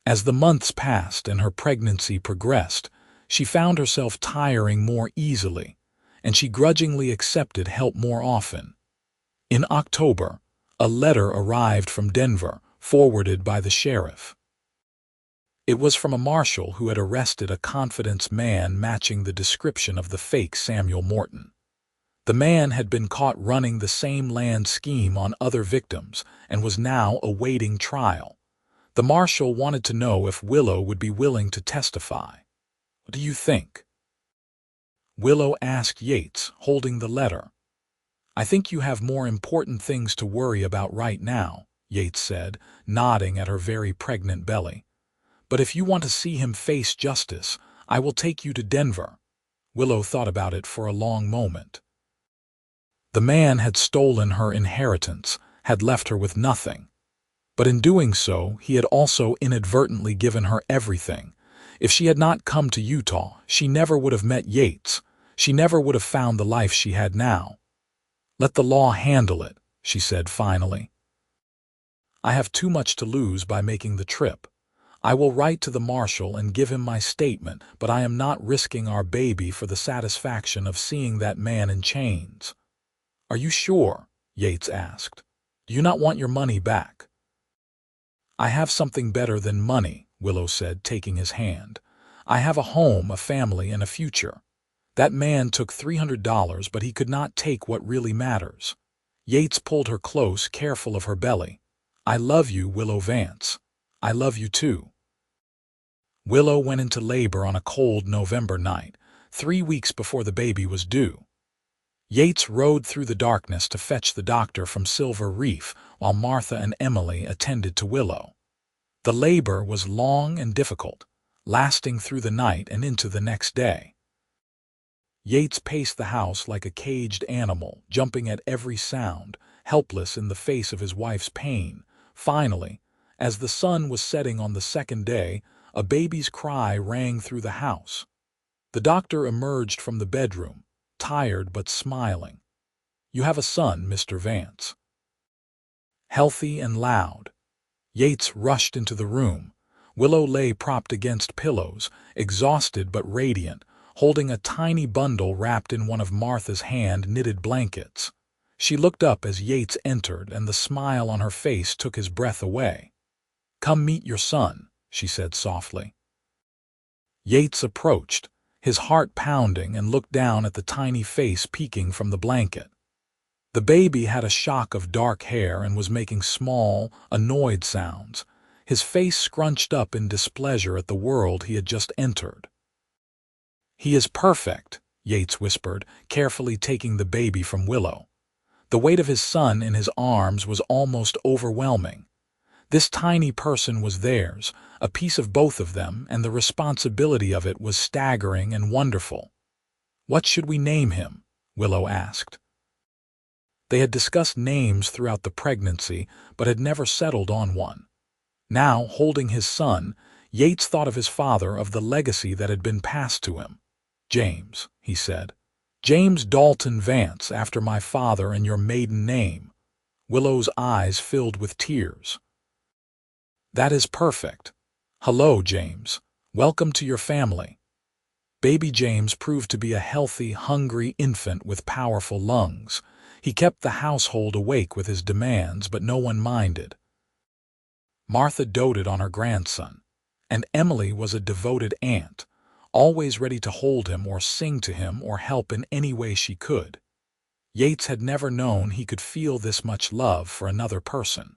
As the months passed and her pregnancy progressed, she found herself tiring more easily, and she grudgingly accepted help more often. In October, a letter arrived from Denver, forwarded by the sheriff. It was from a marshal who had arrested a confidence man matching the description of the fake Samuel Morton. The man had been caught running the same land scheme on other victims and was now awaiting trial. The marshal wanted to know if Willow would be willing to testify. "What do you think?" Willow asked Yates, holding the letter. "I think you have more important things to worry about right now," Yates said, nodding at her very pregnant belly. "But if you want to see him face justice, I will take you to Denver." Willow thought about it for a long moment. The man had stolen her inheritance, had left her with nothing. But in doing so, he had also inadvertently given her everything. If she had not come to Utah, she never would have met Yates. She never would have found the life she had now. "Let the law handle it," she said finally. "I have too much to lose by making the trip. I will write to the marshal and give him my statement, but I am not risking our baby for the satisfaction of seeing that man in chains." "Are you sure?" Yates asked. "Do you not want your money back?" "I have something better than money," Willow said, taking his hand. "I have a home, a family, and a future. That man took $300, but he could not take what really matters." Yates pulled her close, careful of her belly. "I love you, Willow Vance. I love you too." Willow went into labor on a cold November night, 3 weeks before the baby was due. Yates rode through the darkness to fetch the doctor from Silver Reef, while Martha and Emily attended to Willow. The labor was long and difficult, lasting through the night and into the next day. Yates paced the house like a caged animal, jumping at every sound, helpless in the face of his wife's pain. Finally, as the sun was setting on the second day, a baby's cry rang through the house. The doctor emerged from the bedroom, tired but smiling. "You have a son, Mr. Vance." Healthy and loud. Yates rushed into the room. Willow lay propped against pillows, exhausted but radiant, holding a tiny bundle wrapped in one of Martha's hand-knitted blankets. She looked up as Yates entered, and the smile on her face took his breath away. "Come meet your son," she said softly. Yates approached, his heart pounding, and looked down at the tiny face peeking from the blanket. The baby had a shock of dark hair and was making small, annoyed sounds, his face scrunched up in displeasure at the world he had just entered. "He is perfect," Yates whispered, carefully taking the baby from Willow. The weight of his son in his arms was almost overwhelming. This tiny person was theirs, a piece of both of them, and the responsibility of it was staggering and wonderful. "What should we name him?" Willow asked. They had discussed names throughout the pregnancy, but had never settled on one. Now, holding his son, Yates thought of his father, of the legacy that had been passed to him. "James," he said. "James Dalton Vance, after my father and your maiden name." Willow's eyes filled with tears. "That is perfect. Hello, James. Welcome to your family." Baby James proved to be a healthy, hungry infant with powerful lungs. He kept the household awake with his demands, but no one minded. Martha doted on her grandson, and Emily was a devoted aunt, always ready to hold him or sing to him or help in any way she could. Yates had never known he could feel this much love for another person.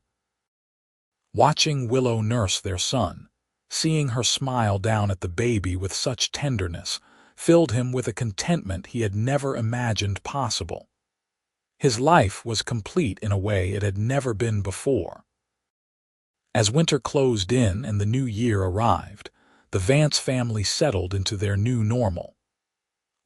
Watching Willow nurse their son, seeing her smile down at the baby with such tenderness, filled him with a contentment he had never imagined possible. His life was complete in a way it had never been before. As winter closed in and the new year arrived, the Vance family settled into their new normal.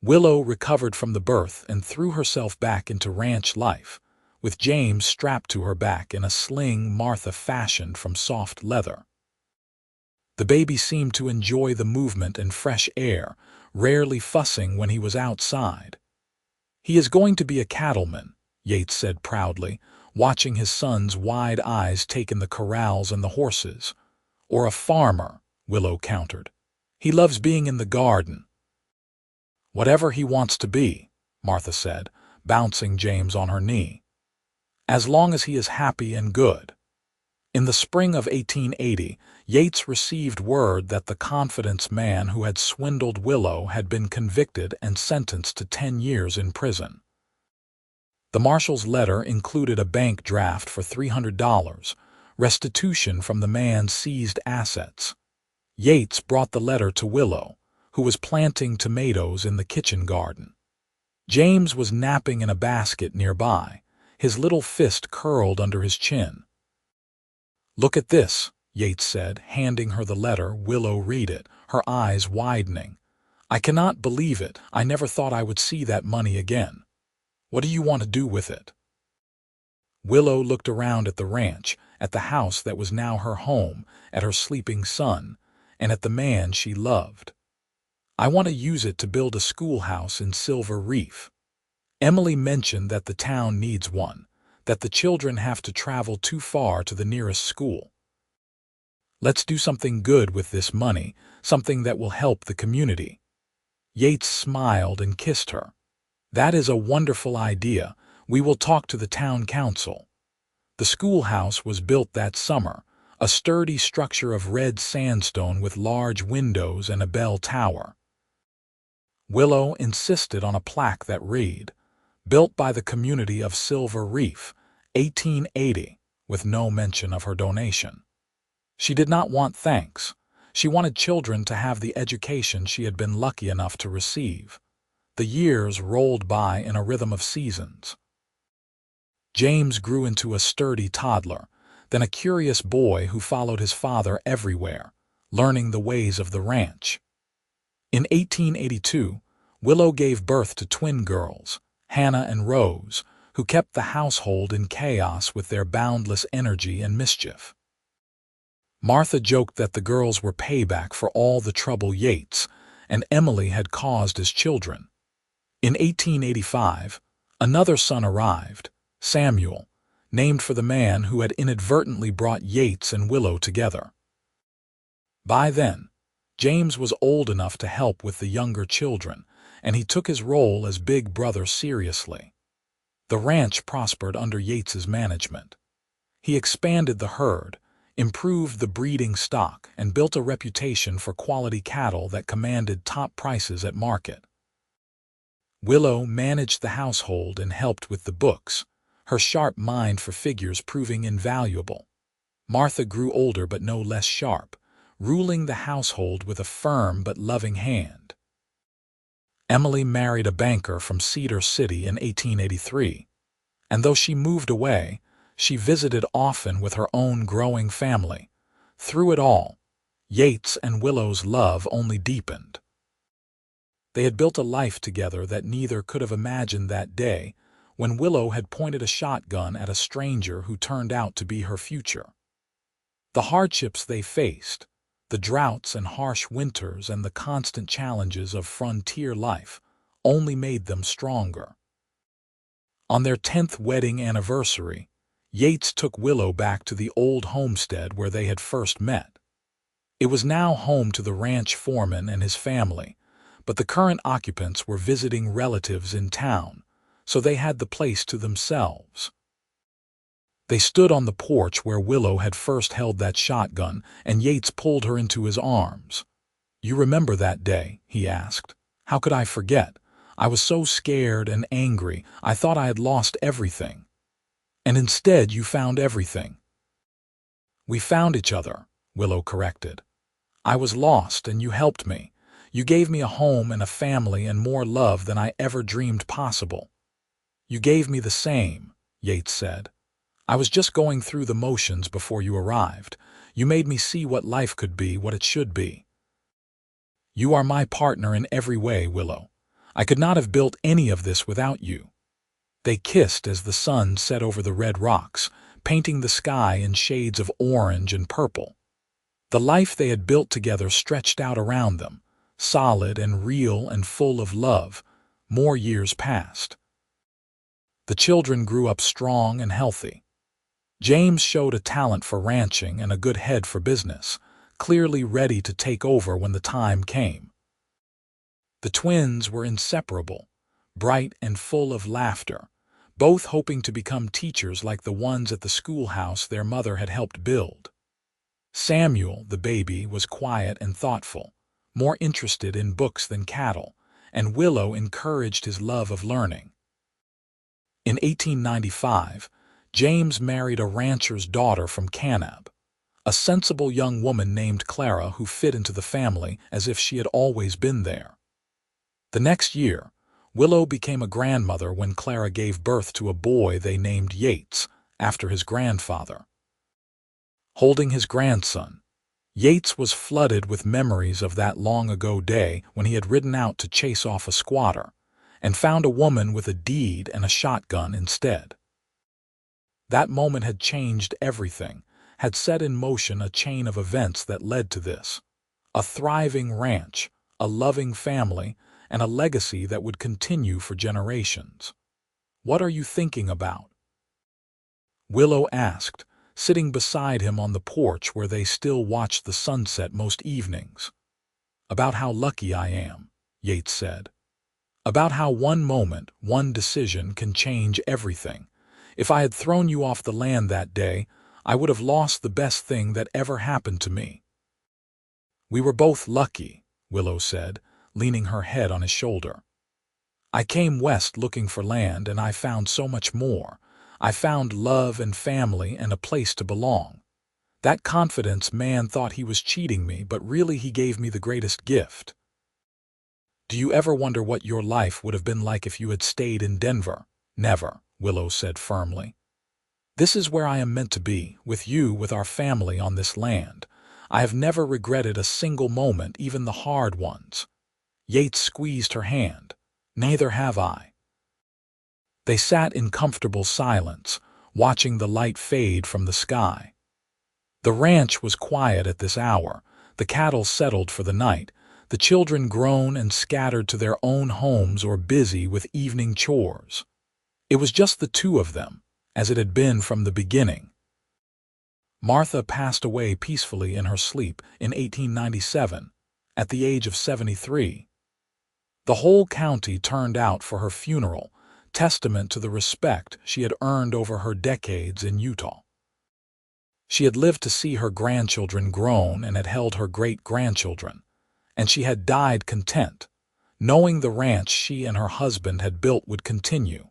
Willow recovered from the birth and threw herself back into ranch life, with James strapped to her back in a sling Martha fashioned from soft leather. The baby seemed to enjoy the movement and fresh air, rarely fussing when he was outside. "He is going to be a cattleman," Yates said proudly, watching his son's wide eyes take in the corrals and the horses. "Or a farmer," Willow countered. "He loves being in the garden." "Whatever he wants to be," Martha said, bouncing James on her knee. "As long as he is happy and good." In the spring of 1880, Yates received word that the confidence man who had swindled Willow had been convicted and sentenced to 10 years in prison. The marshal's letter included a bank draft for $300, restitution from the man's seized assets. Yates brought the letter to Willow, who was planting tomatoes in the kitchen garden. James was napping in a basket nearby, his little fist curled under his chin. "Look at this," Yates said, handing her the letter. Willow read it, her eyes widening. "I cannot believe it. I never thought I would see that money again. What do you want to do with it?" Willow looked around at the ranch, at the house that was now her home, at her sleeping son, and at the man she loved. "I want to use it to build a schoolhouse in Silver Reef. Emily mentioned that the town needs one, that the children have to travel too far to the nearest school. Let's do something good with this money, something that will help the community." Yates smiled and kissed her. "That is a wonderful idea. We will talk to the town council." The schoolhouse was built that summer, a sturdy structure of red sandstone with large windows and a bell tower. Willow insisted on a plaque that read, "Built by the community of Silver Reef, 1880, with no mention of her donation. She did not want thanks. She wanted children to have the education she had been lucky enough to receive. The years rolled by in a rhythm of seasons. James grew into a sturdy toddler, then a curious boy who followed his father everywhere, learning the ways of the ranch. In 1882, Willow gave birth to twin girls, Hannah and Rose, who kept the household in chaos with their boundless energy and mischief. Martha joked that the girls were payback for all the trouble Yates and Emily had caused as children. In 1885, another son arrived, Samuel, named for the man who had inadvertently brought Yates and Willow together. By then, James was old enough to help with the younger children, and he took his role as big brother seriously. The ranch prospered under Yates's management. He expanded the herd, improved the breeding stock, and built a reputation for quality cattle that commanded top prices at market. Willow managed the household and helped with the books, her sharp mind for figures proving invaluable. Martha grew older but no less sharp, ruling the household with a firm but loving hand. Emily married a banker from Cedar City in 1883, and though she moved away, she visited often with her own growing family. Through it all, Yates and Willow's love only deepened. They had built a life together that neither could have imagined that day when Willow had pointed a shotgun at a stranger who turned out to be her future. The hardships they faced, the droughts and harsh winters and the constant challenges of frontier life, only made them stronger. On their 10th wedding anniversary, Yates took Willow back to the old homestead where they had first met. It was now home to the ranch foreman and his family, but the current occupants were visiting relatives in town, so they had the place to themselves. They stood on the porch where Willow had first held that shotgun, and Yates pulled her into his arms. "You remember that day?" he asked. "How could I forget? I was so scared and angry, I thought I had lost everything. And instead you found everything." "We found each other," Willow corrected. "I was lost and you helped me. You gave me a home and a family and more love than I ever dreamed possible." "You gave me the same," Yates said. "I was just going through the motions before you arrived. You made me see what life could be, what it should be." "You are my partner in every way, Willow. I could not have built any of this without you." They kissed as the sun set over the red rocks, painting the sky in shades of orange and purple. The life they had built together stretched out around them, solid and real and full of love. More years passed. The children grew up strong and healthy. James showed a talent for ranching and a good head for business, clearly ready to take over when the time came. The twins were inseparable, bright and full of laughter, both hoping to become teachers like the ones at the schoolhouse their mother had helped build. Samuel, the baby, was quiet and thoughtful, more interested in books than cattle, and Willow encouraged his love of learning. In 1895, James married a rancher's daughter from Kanab, a sensible young woman named Clara who fit into the family as if she had always been there. The next year, Willow became a grandmother when Clara gave birth to a boy they named Yates, after his grandfather. Holding his grandson, Yates was flooded with memories of that long-ago day when he had ridden out to chase off a squatter and found a woman with a deed and a shotgun instead. That moment had changed everything, had set in motion a chain of events that led to this: a thriving ranch, a loving family, and a legacy that would continue for generations. "What are you thinking about?" Willow asked, sitting beside him on the porch where they still watched the sunset most evenings. "About how lucky I am," Yates said. "About how one moment, one decision can change everything. If I had thrown you off the land that day, I would have lost the best thing that ever happened to me." "We were both lucky," Willow said, leaning her head on his shoulder. "I came west looking for land, and I found so much more. I found love and family and a place to belong. That confidence man thought he was cheating me, but really he gave me the greatest gift." "Do you ever wonder what your life would have been like if you had stayed in Denver?" "Never," Willow said firmly. "This is where I am meant to be, with you, with our family on this land. I have never regretted a single moment, even the hard ones." Yates squeezed her hand. "Neither have I." They sat in comfortable silence, watching the light fade from the sky. The ranch was quiet at this hour, the cattle settled for the night, the children grown and scattered to their own homes or busy with evening chores. It was just the two of them, as it had been from the beginning. Martha passed away peacefully in her sleep in 1897, at the age of 73. The whole county turned out for her funeral, testament to the respect she had earned over her decades in Utah. She had lived to see her grandchildren grown and had held her great-grandchildren, and she had died content, knowing the ranch she and her husband had built would continue.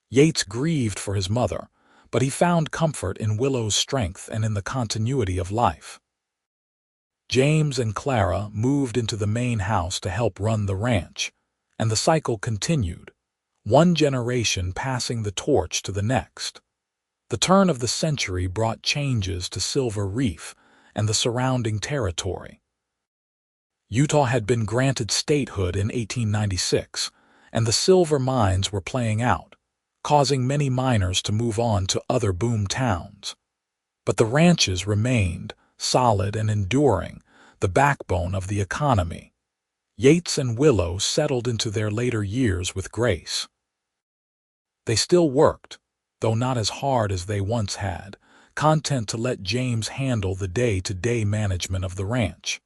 Yates grieved for his mother, but he found comfort in Willow's strength and in the continuity of life. James and Clara moved into the main house to help run the ranch, and the cycle continued, one generation passing the torch to the next. The turn of the century brought changes to Silver Reef and the surrounding territory. Utah had been granted statehood in 1896, and the silver mines were playing out, causing many miners to move on to other boom towns. But the ranches remained, solid and enduring, the backbone of the economy. Yates and Willow settled into their later years with grace. They still worked, though not as hard as they once had, content to let James handle the day-to-day management of the ranch.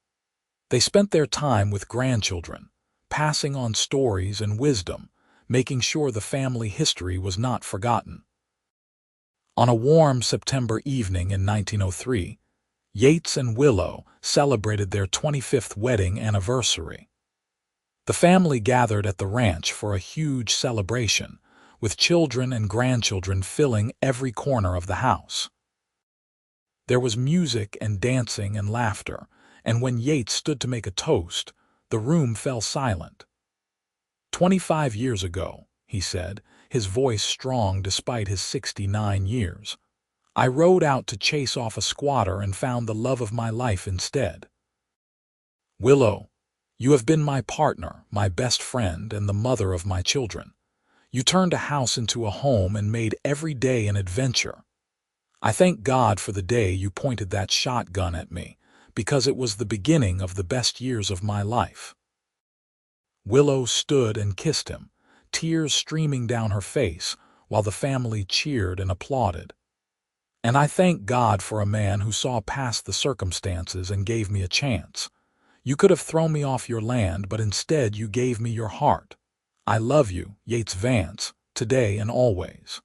They spent their time with grandchildren, passing on stories and wisdom, making sure the family history was not forgotten. On a warm September evening in 1903, Yates and Willow celebrated their 25th wedding anniversary. The family gathered at the ranch for a huge celebration, with children and grandchildren filling every corner of the house. There was music and dancing and laughter, and when Yates stood to make a toast, the room fell silent. 25 years ago, he said, his voice strong despite his 69 years, I rode out to chase off a squatter and found the love of my life instead. Willow, you have been my partner, my best friend, and the mother of my children. You turned a house into a home and made every day an adventure. I thank God for the day you pointed that shotgun at me, because it was the beginning of the best years of my life. Willow stood and kissed him, tears streaming down her face, while the family cheered and applauded. And I thank God for a man who saw past the circumstances and gave me a chance. You could have thrown me off your land, but instead you gave me your heart. I love you, Yates Vance, today and always.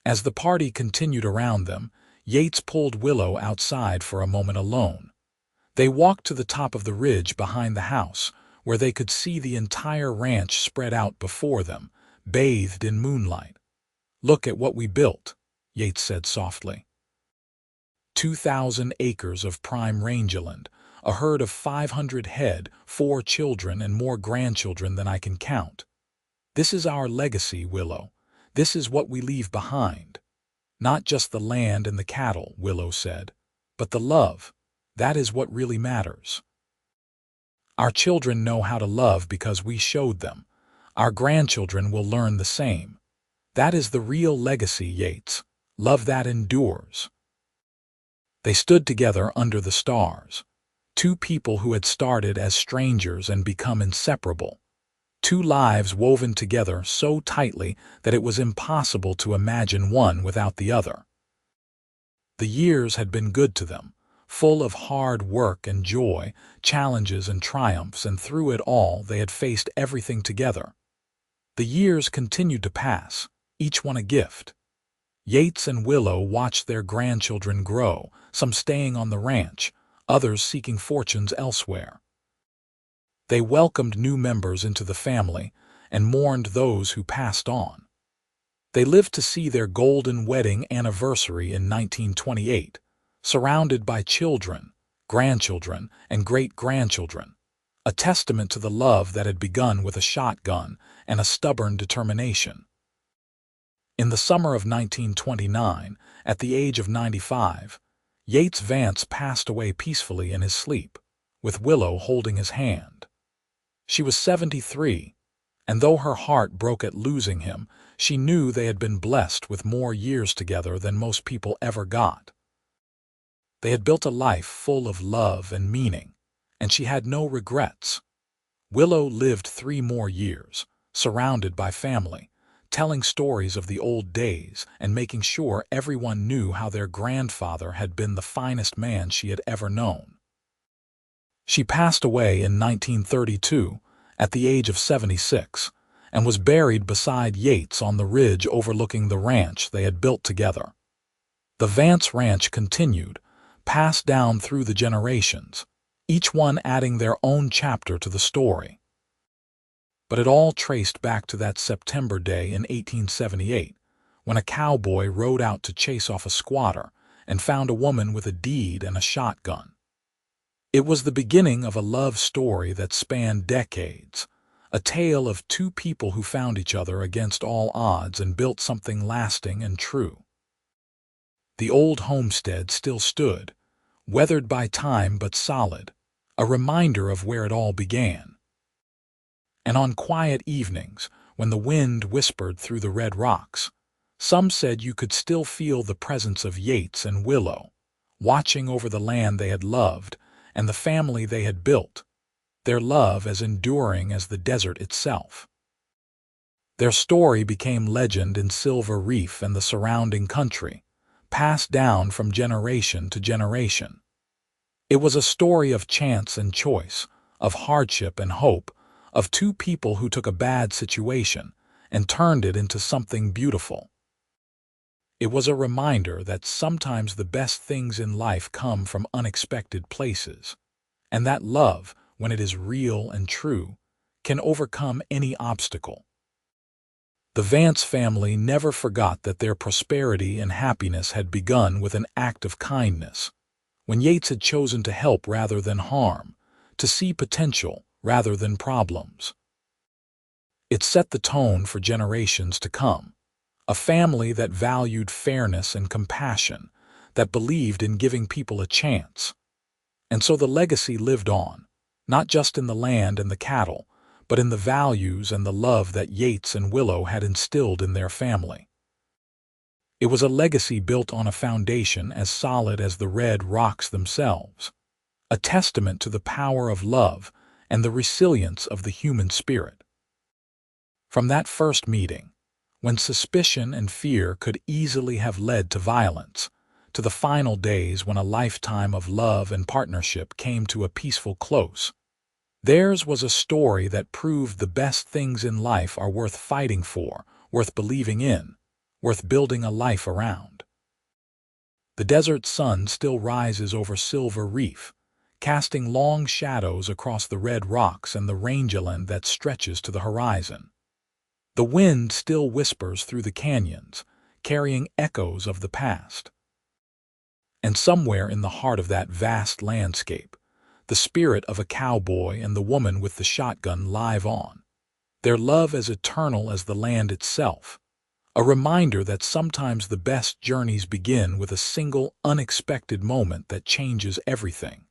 As the party continued around them, Yates pulled Willow outside for a moment alone. They walked to the top of the ridge behind the house, where they could see the entire ranch spread out before them, bathed in moonlight. Look at what we built, Yates said softly. 2,000 acres of prime rangeland, a herd of 500 head, 4 children and more grandchildren than I can count. This is our legacy, Willow. This is what we leave behind. Not just the land and the cattle, Willow said, but the love. That is what really matters. Our children know how to love because we showed them. Our grandchildren will learn the same. That is the real legacy, Yates. Love that endures. They stood together under the stars. 2 people who had started as strangers and become inseparable. 2 lives woven together so tightly that it was impossible to imagine one without the other. The years had been good to them, full of hard work and joy, challenges and triumphs, and through it all they had faced everything together. The years continued to pass, each one a gift. Yates and Willow watched their grandchildren grow, some staying on the ranch, others seeking fortunes elsewhere. They welcomed new members into the family and mourned those who passed on. They lived to see their golden wedding anniversary in 1928, surrounded by children, grandchildren, and great-grandchildren, a testament to the love that had begun with a shotgun and a stubborn determination. In the summer of 1929, at the age of 95, Yates Vance passed away peacefully in his sleep, with Willow holding his hand. She was 73, and though her heart broke at losing him, she knew they had been blessed with more years together than most people ever got. They had built a life full of love and meaning, and she had no regrets. Willow lived 3 more years, surrounded by family, telling stories of the old days and making sure everyone knew how their grandfather had been the finest man she had ever known. She passed away in 1932 at the age of 76 and was buried beside Yates on the ridge overlooking the ranch they had built together. The Vance Ranch continued, passed down through the generations, each one adding their own chapter to the story. But it all traced back to that September day in 1878, when a cowboy rode out to chase off a squatter and found a woman with a deed and a shotgun. It was the beginning of a love story that spanned decades, a tale of 2 people who found each other against all odds and built something lasting and true. The old homestead still stood, weathered by time but solid, a reminder of where it all began. And on quiet evenings, when the wind whispered through the red rocks, some said you could still feel the presence of Yates and Willow, watching over the land they had loved and the family they had built, their love as enduring as the desert itself. Their story became legend in Silver Reef and the surrounding country, passed down from generation to generation. It was a story of chance and choice, of hardship and hope, of 2 people who took a bad situation and turned it into something beautiful. It was a reminder that sometimes the best things in life come from unexpected places, and that love, when it is real and true, can overcome any obstacle. The Vance family never forgot that their prosperity and happiness had begun with an act of kindness, when Yates had chosen to help rather than harm, to see potential rather than problems. It set the tone for generations to come, a family that valued fairness and compassion, that believed in giving people a chance. And so the legacy lived on, not just in the land and the cattle, but in the values and the love that Yates and Willow had instilled in their family. It was a legacy built on a foundation as solid as the red rocks themselves, a testament to the power of love and the resilience of the human spirit. From that first meeting, when suspicion and fear could easily have led to violence, to the final days when a lifetime of love and partnership came to a peaceful close, theirs was a story that proved the best things in life are worth fighting for, worth believing in, worth building a life around. The desert sun still rises over Silver Reef, casting long shadows across the red rocks and the rangeland that stretches to the horizon. The wind still whispers through the canyons, carrying echoes of the past. And somewhere in the heart of that vast landscape, the spirit of a cowboy and the woman with the shotgun live on, their love as eternal as the land itself, a reminder that sometimes the best journeys begin with a single unexpected moment that changes everything.